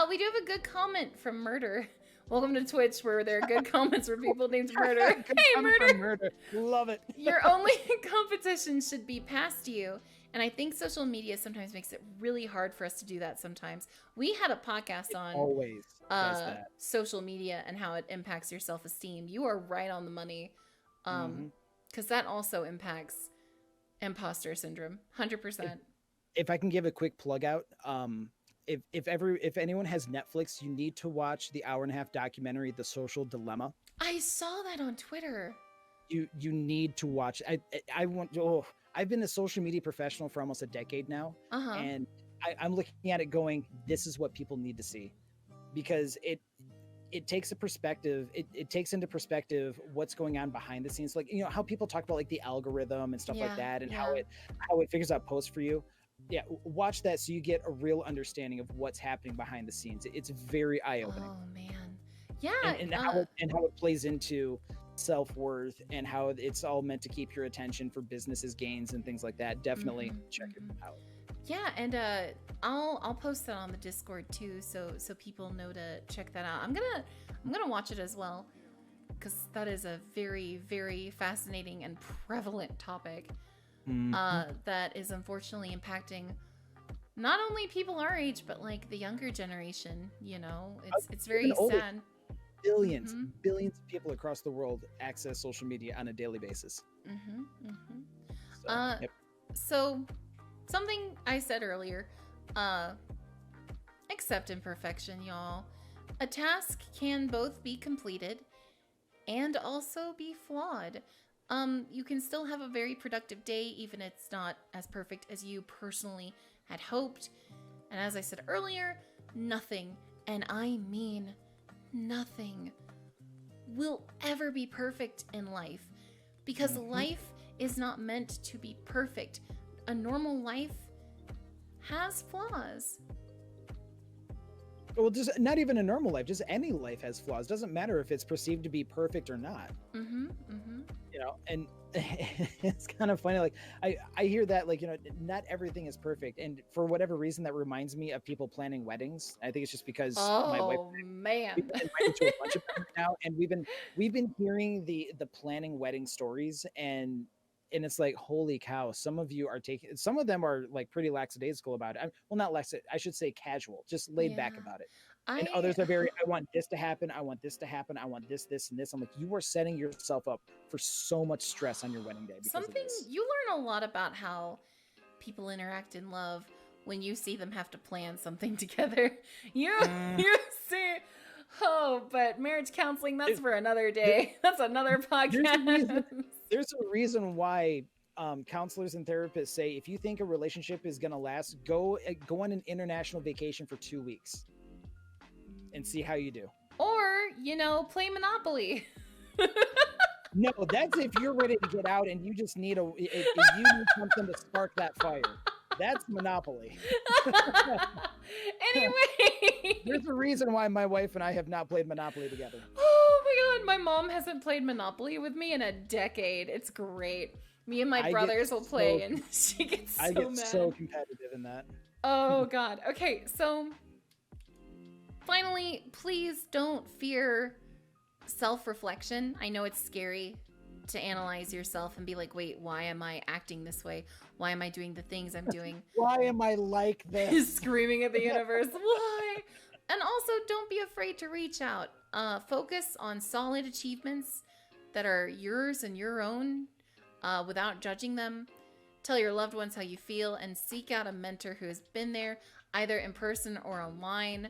We do have a good comment from Murder. Welcome to Twitch, where there are good comments for people named Murder. Hey, Murder. Love it. Your only competition should be past you. And I think social media sometimes makes it really hard for us to do that sometimes. We had a podcast on always does that. Social media and how it impacts your self-esteem. You are right on the money. Because that also impacts imposter syndrome, 100%. If I can give a quick plug out, if anyone has Netflix, you need to watch the 1.5-hour documentary, The Social Dilemma. I saw that on Twitter. You need to watch. I've been a social media professional for almost a decade now, and I'm looking at it going, this is what people need to see, because it takes a perspective. It takes into perspective what's going on behind the scenes, like how people talk about like the algorithm and stuff like that, and how it figures out posts for you. Yeah, watch that so you get a real understanding of what's happening behind the scenes. It's very eye-opening. Oh man, yeah, and how it plays into self-worth and how it's all meant to keep your attention for businesses gains and things like that. Definitely check it out. Yeah, and I'll post that on the Discord too, so people know to check that out. I'm gonna watch it as well, because that is a very, very fascinating and prevalent topic. That is unfortunately impacting not only people our age, but like the younger generation. It's very sad. Billions of people across the world access social media on a daily basis. So something I said earlier, accept imperfection, y'all. A task can both be completed and also be flawed. You can still have a very productive day, even if it's not as perfect as you personally had hoped. And as I said earlier, nothing, and I mean nothing, will ever be perfect in life, because life is not meant to be perfect. A normal life has flaws. Well, just not even a normal life, just any life has flaws. Doesn't matter if it's perceived to be perfect or not. And it's kind of funny. Like I hear that, like, not everything is perfect. And for whatever reason, that reminds me of people planning weddings. I think it's just because my wife man, we've been invited to a bunch of them now, and we've been hearing the planning wedding stories, and it's like, holy cow, some of them are like pretty lackadaisical about it. Well, not I should say casual, just laid back about it. And others are very, I want this to happen, I want this to happen, I want this, and this. I'm like, you are setting yourself up for so much stress on your wedding day. You learn a lot about how people interact in love when you see them have to plan something together. You see, but marriage counseling, that's for another day. That's another podcast. There's a reason why counselors and therapists say, if you think a relationship is going to last, go on an international vacation for 2 weeks and see how you do. Or, play Monopoly. No, that's if you're ready to get out and you just need if you need something to spark that fire. That's Monopoly. Anyway, There's a reason why my wife and I have not played Monopoly together. oh my god, my mom hasn't played Monopoly with me in a decade. It's great. Me and my brothers will play, and she gets so mad. I get so competitive in that. Oh god. Okay, so finally, please don't fear self-reflection. I know it's scary to analyze yourself and be like, wait, why am I acting this way? Why am I doing the things I'm doing? Why am I like this? Screaming at the universe. Why? And also, don't be afraid to reach out. Focus on solid achievements that are yours and your own without judging them. Tell your loved ones how you feel and seek out a mentor who has been there, either in person or online.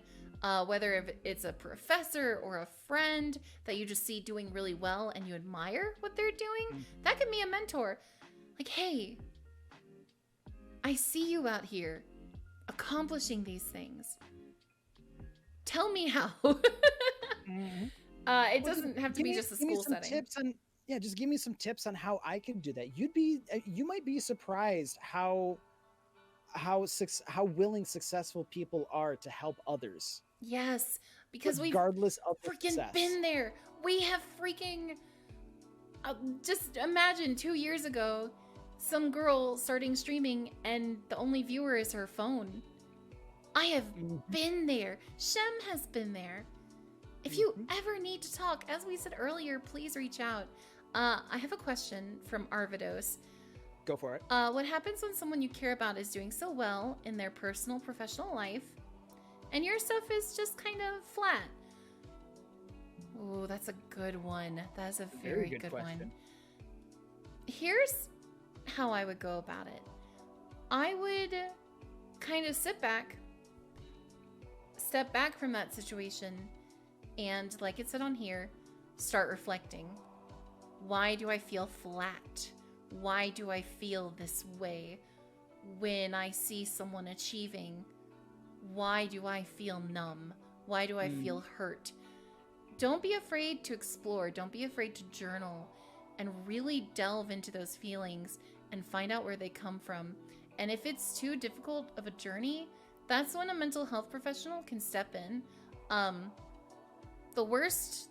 Whether if it's a professor or a friend that you just see doing really well and you admire what they're doing, that can be a mentor. Like, hey, I see you out here accomplishing these things. Tell me how. It doesn't have to be just a school setting. Just give me some tips on how I can do that. You might be surprised how willing successful people are to help others. Yes, because regardless of freaking success. Been there. We have freaking just imagine 2 years ago, some girl starting streaming and the only viewer is her phone. I have been there. Shem has been there. If you ever need to talk, as we said earlier, please reach out. I have a question from Arvidos. Go for it. What happens when someone you care about is doing so well in their personal, professional life, and your stuff is just kind of flat? Oh, that's a good one. That's a very good one. Here's how I would go about it. I would kind of step back from that situation, and like it said on here, start reflecting. Why do I feel flat? Why do I feel this way when I see someone achieving? Why do I feel numb? Why do I feel hurt? Don't be afraid to explore. Don't be afraid to journal and really delve into those feelings and find out where they come from. And if it's too difficult of a journey, that's when a mental health professional can step in. The worst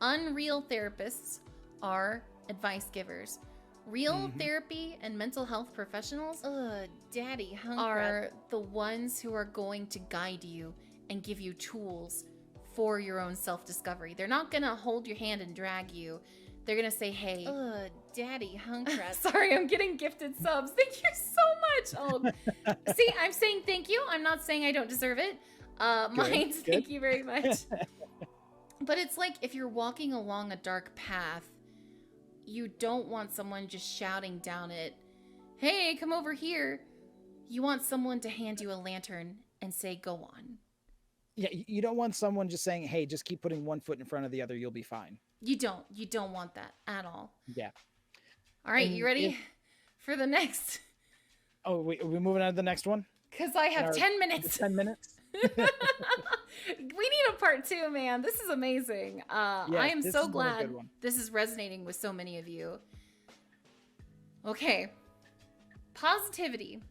unreal therapists are advice givers. Real therapy and mental health professionals are the ones who are going to guide you and give you tools for your own self-discovery. They're not gonna hold your hand and drag you. They're gonna say, hey, daddy hunkrat. Sorry, I'm getting gifted subs. Thank you so much. Oh, see, I'm saying thank you. I'm not saying I don't deserve it. Mine's thank you very much. But it's like if you're walking along a dark path, you don't want someone just shouting down it, hey, come over here. You want someone to hand you a lantern and say, go on. Yeah, you don't want someone just saying, hey, just keep putting one foot in front of the other, you'll be fine. You don't want that at all. Yeah. All right, you ready for the next? Oh, are we moving on to the next one? Because I have 10 minutes. 10 minutes? We need a part 2, man. This is amazing. I am so glad this is resonating with so many of you. Okay. Positivity.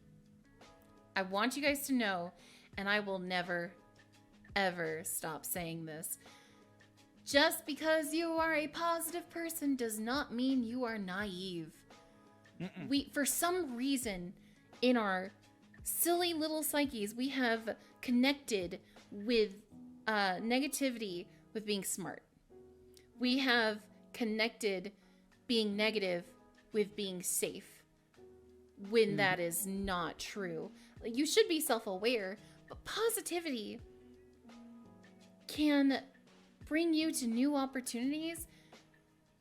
I want you guys to know, and I will never, ever stop saying this. Just because you are a positive person does not mean you are naive. For some reason, in our silly little psyches, we have connected with negativity with being smart. We have connected being negative with being safe, when that is not true. You should be self-aware, but positivity can bring you to new opportunities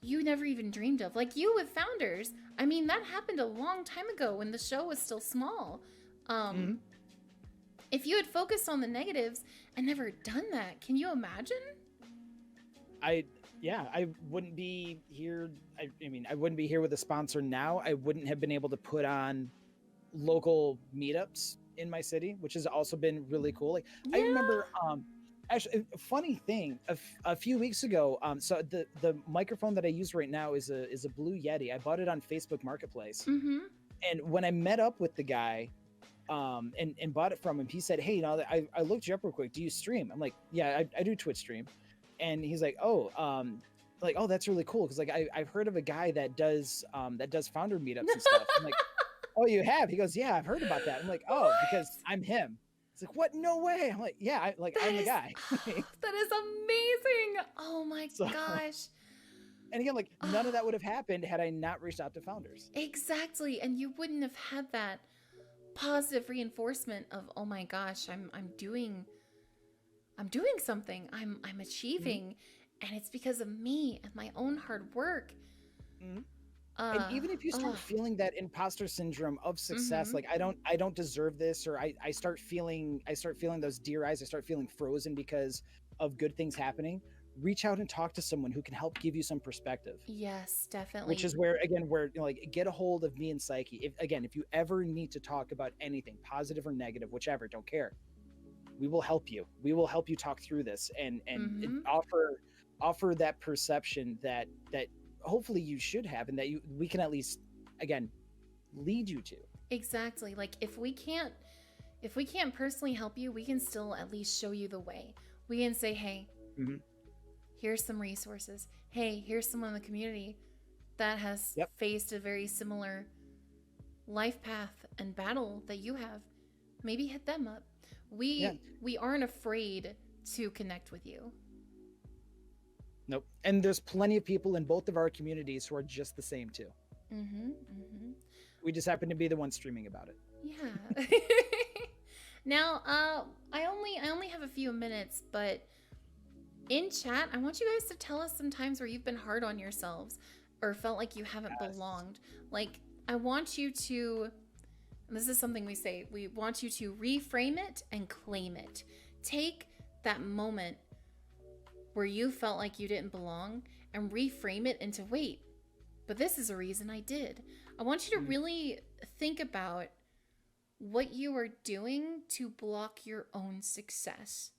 you never even dreamed of. Like you with Founders. I mean, that happened a long time ago when the show was still small. If you had focused on the negatives and never done that, can you imagine? I wouldn't be here. I wouldn't be here with a sponsor now. I wouldn't have been able to put on local meetups in my city, which has also been really cool. Like, yeah. I remember Actually, a funny thing, a few weeks ago, so the microphone that I use right now is a Blue Yeti. I bought it on Facebook Marketplace, Mm-hmm. and when I met up with the guy, and bought it from him, he said, "Hey, I looked you up real quick. Do you stream?" I'm like, "Yeah, I do Twitch stream," and he's like, "Oh, oh, that's really cool because like I've heard of a guy that does founder meetups and stuff." I'm like, "Oh, you have?" He goes, "Yeah, I've heard about that." I'm like, "Oh, because I'm him." It's like, "What? No way!" I'm like, "Yeah, I'm the guy." That is amazing. Oh my So, gosh. and again, like none of that would have happened had I not reached out to founders. Exactly. And you wouldn't have had that positive reinforcement of, oh my gosh, I'm doing something. I'm achieving, and it's because of me and my own hard work. Mhm. And even if you start feeling that imposter syndrome of success, like I don't deserve this, or I start feeling those deer eyes, I start feeling frozen because of good things happening, reach out and talk to someone who can help give you some perspective. Yes, definitely. Which is where again, like get a hold of me and Psyche. If you ever need to talk about anything, positive or negative, whichever, don't care. We will help you. We will help you talk through this and offer that perception that hopefully you should have, and that we can at least again lead you to. Exactly. Like if we can't personally help you, we can still at least show you the way. We can say, hey, here's some resources. Hey, here's someone in the community that has faced a very similar life path and battle that you have. Maybe hit them up. We aren't afraid to connect with you. Nope. And there's plenty of people in both of our communities who are just the same too. We just happen to be the ones streaming about it. Yeah. Now, I only have a few minutes, but in chat, I want you guys to tell us some times where you've been hard on yourselves or felt like you haven't belonged. Like, I want you to, and this is something we say, we want you to reframe it and claim it. Take that moment where you felt like you didn't belong and reframe it into, wait, but this is a reason I did. I want you to really think about what you are doing to block your own success.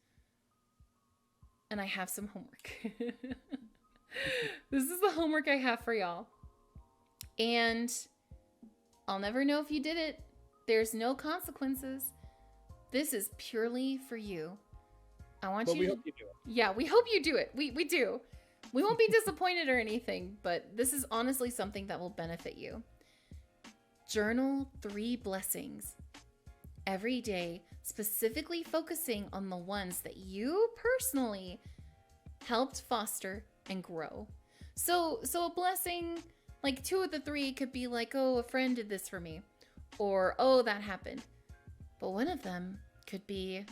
And I have some homework. This is the homework I have for y'all. And I'll never know if you did it. There's no consequences. This is purely for you. I want you to... hope you do it. Yeah, we hope you do it. We do. We won't be disappointed or anything, but this is honestly something that will benefit you. Journal 3 blessings every day, specifically focusing on the ones that you personally helped foster and grow. So a blessing, like 2 of the 3 could be like, oh, a friend did this for me, or oh, that happened. But one of them could be,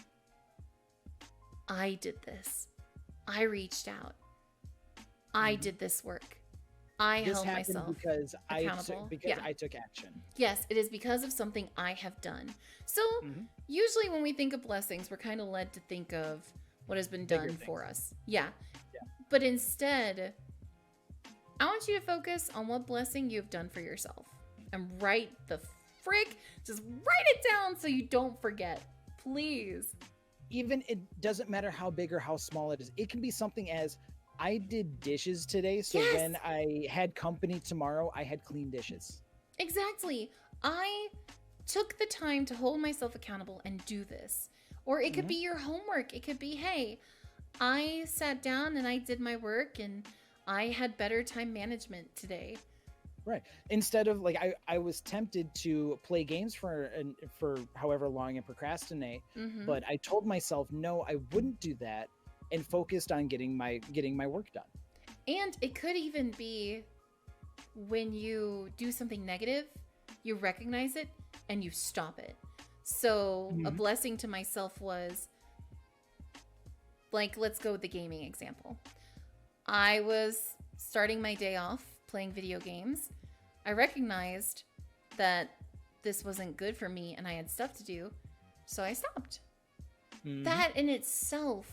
I did this. I reached out. I did this work. I held myself because accountable. I took action. Yes, it is because of something I have done. So usually when we think of blessings, we're kind of led to think of what has been done for us. Yeah. But instead, I want you to focus on what blessing you've done for yourself. And write the just write it down so you don't forget. Please. Even it doesn't matter how big or how small it is. It can be something as, I did dishes today, so when I had company tomorrow, I had clean dishes. Exactly. I took the time to hold myself accountable and do this. Or it could be your homework. It could be, hey, I sat down and I did my work and I had better time management today. Right. Instead of like, I was tempted to play games for however long and procrastinate, but I told myself, no, I wouldn't do that, and focused on getting my work done. And it could even be when you do something negative, you recognize it and you stop it. So a blessing to myself was, like, let's go with the gaming example. I was starting my day off playing video games. I recognized that this wasn't good for me and I had stuff to do, so I stopped. That in itself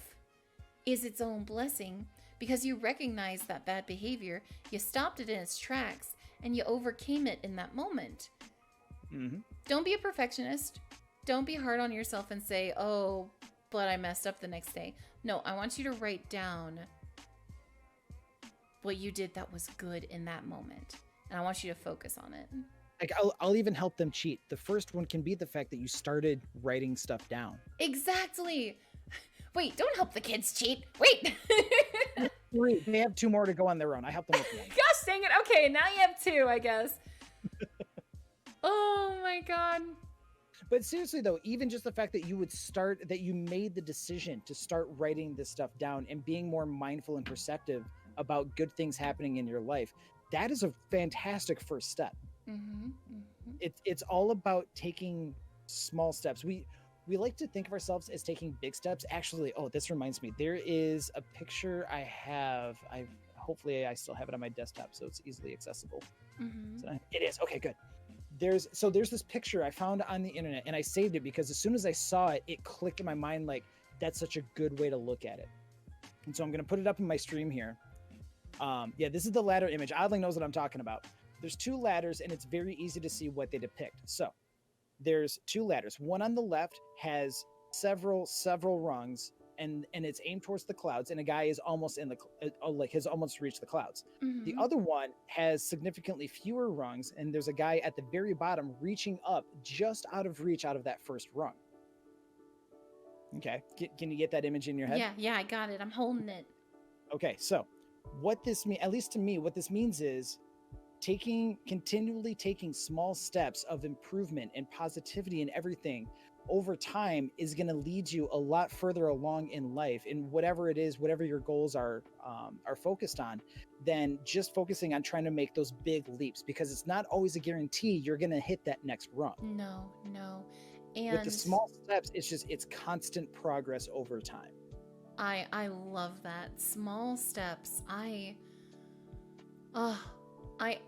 is its own blessing, because you recognize that bad behavior, you stopped it in its tracks, and you overcame it in that moment. Don't be a perfectionist. Don't be hard on yourself and say, oh, but I messed up the next day. No, I want you to write down what you did that was good in that moment. And I want you to focus on it. Like I'll even help them cheat. The first one can be the fact that you started writing stuff down. Exactly. Wait, don't help the kids cheat. Wait. They have 2 more to go on their own. I help them with 1. Gosh dang it. Okay, now you have 2, I guess. Oh my God. But seriously though, even just the fact that you made the decision to start writing this stuff down and being more mindful and perceptive about good things happening in your life, that is a fantastic first step. Mm-hmm, mm-hmm. It's all about taking small steps. We like to think of ourselves as taking big steps. Actually, this reminds me, there is a picture I have. Hopefully I still have it on my desktop, so it's easily accessible. Mm-hmm. So it is. Okay, good. There's this picture I found on the internet, and I saved it because as soon as I saw it, it clicked in my mind like that's such a good way to look at it. And so I'm going to put it up in my stream here. This is the ladder image. Adling knows what I'm talking about. There's 2 ladders, and it's very easy to see what they depict. So there's 2 ladders. One on the left has several rungs, and it's aimed towards the clouds, and a guy is almost has almost reached the clouds. Mm-hmm. The other one has significantly fewer rungs, and there's a guy at the very bottom reaching up just out of reach out of that first rung. Okay, can you get that image in your head? Yeah, I got it. I'm holding it. Okay, so what this means, at least to me, what this means is continually taking small steps of improvement and positivity and everything over time is going to lead you a lot further along in life in whatever it is, whatever your goals are focused on, than just focusing on trying to make those big leaps, because it's not always a guarantee you're going to hit that next rung. No. And with the small steps, it's constant progress over time. I love that. Small steps. I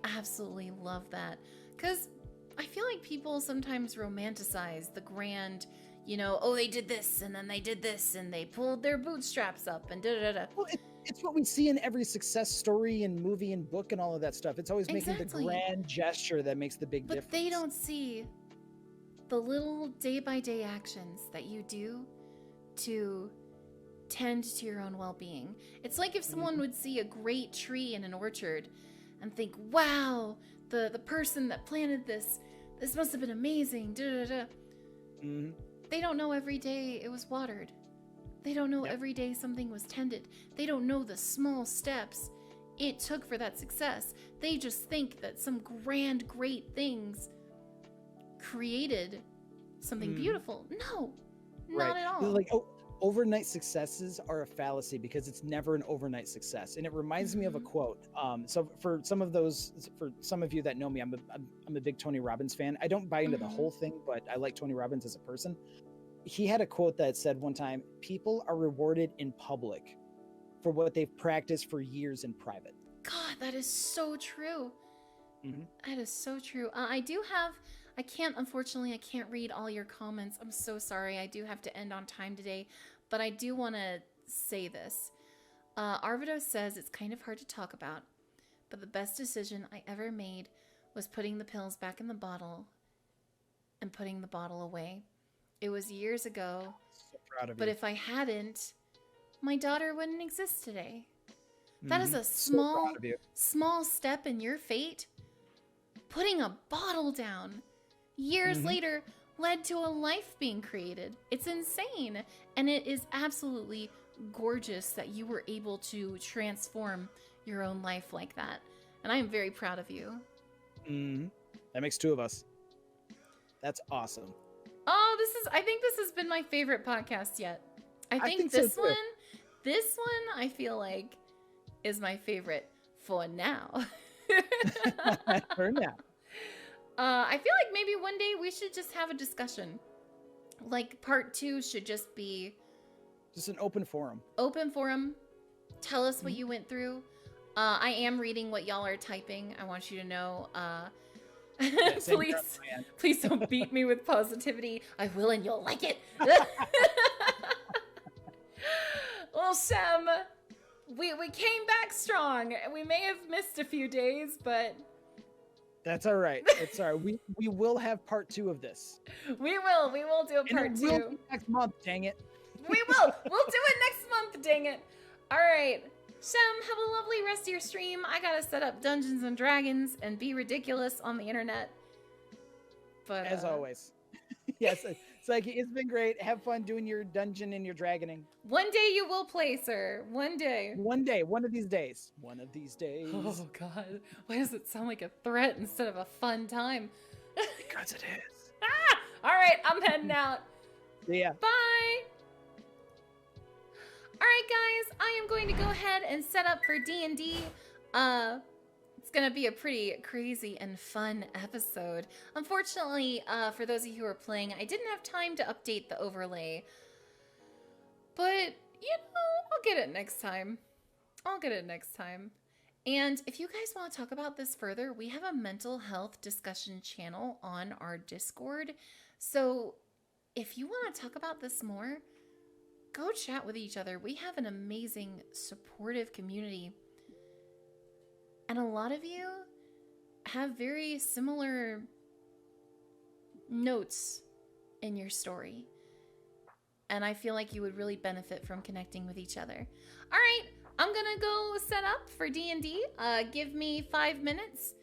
absolutely love that. Because I feel like people sometimes romanticize the grand, they did this and then they did this and they pulled their bootstraps up and da-da-da-da. Well, it's what we see in every success story and movie and book and all of that stuff. It's always making the grand gesture that makes the big difference. But they don't see the little day-by-day actions that you do to tend to your own well-being. It's like if someone would see a great tree in an orchard and think, wow, the person that planted this must have been amazing. Mm-hmm. They don't know every day it was watered. They don't know every day something was tended. They don't know the small steps it took for that success. They just think that some grand, great things created something beautiful. No, not at all. Like, overnight successes are a fallacy because it's never an overnight success. And it reminds me of a quote. So for some of you that know me, I'm a big Tony Robbins fan. I don't buy into the whole thing, but I like Tony Robbins as a person. He had a quote that said one time, "People are rewarded in public for what they've practiced for years in private." God, that is so true. Mm-hmm. That is so true. Unfortunately, I can't read all your comments. I'm so sorry. I do have to end on time today, but I do want to say this. Arvido says it's kind of hard to talk about, but the best decision I ever made was putting the pills back in the bottle and putting the bottle away. It was years ago, So proud of you. but if I hadn't, my daughter wouldn't exist today. That is a So proud of you. small step in your fate. Putting a bottle down years later led to a life being created. It's insane. And it is absolutely gorgeous that you were able to transform your own life like that. And I am very proud of you. That makes 2 of us. That's awesome. Oh, I think this has been my favorite podcast yet. I think so this too. one I feel like is my favorite for now. For now. I feel like maybe one day we should just have a discussion. Like part 2 should just be Just an open forum. open forum. Tell us what you went through. I am reading what y'all are typing. I want you to know. Same here on my end. Please don't beat me with positivity. I will, and you'll like it. Well, Shem, we came back strong. We may have missed a few days, but That's all right. It's all right. We will have part 2 of this. we will do a part And it will 2. be next month, dang it. We will. We'll do it next month, dang it. All right. Shem, have a lovely rest of your stream. I gotta set up Dungeons and Dragons and be ridiculous on the internet. But as always. Yes, Psyche, it's been great. Have fun doing your dungeon and your dragoning. One day you will play, sir. One day. One day, one of these days. One of these days. Oh, God. Why does it sound like a threat instead of a fun time? Because it is. Ah! All right, I'm heading out. See ya. Bye. All right, guys, I am going to go ahead and set up for D&D. It's gonna be a pretty crazy and fun episode. Unfortunately, for those of you who are playing, I didn't have time to update the overlay. But, you know, I'll get it next time. And if you guys want to talk about this further, we have a mental health discussion channel on our Discord. So if you want to talk about this more, go chat with each other. We have an amazing, supportive community. And a lot of you have very similar notes in your story. And I feel like you would really benefit from connecting with each other. All right, I'm gonna go set up for D&D. Give me 5 minutes,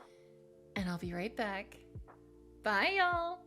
and I'll be right back. Bye, y'all.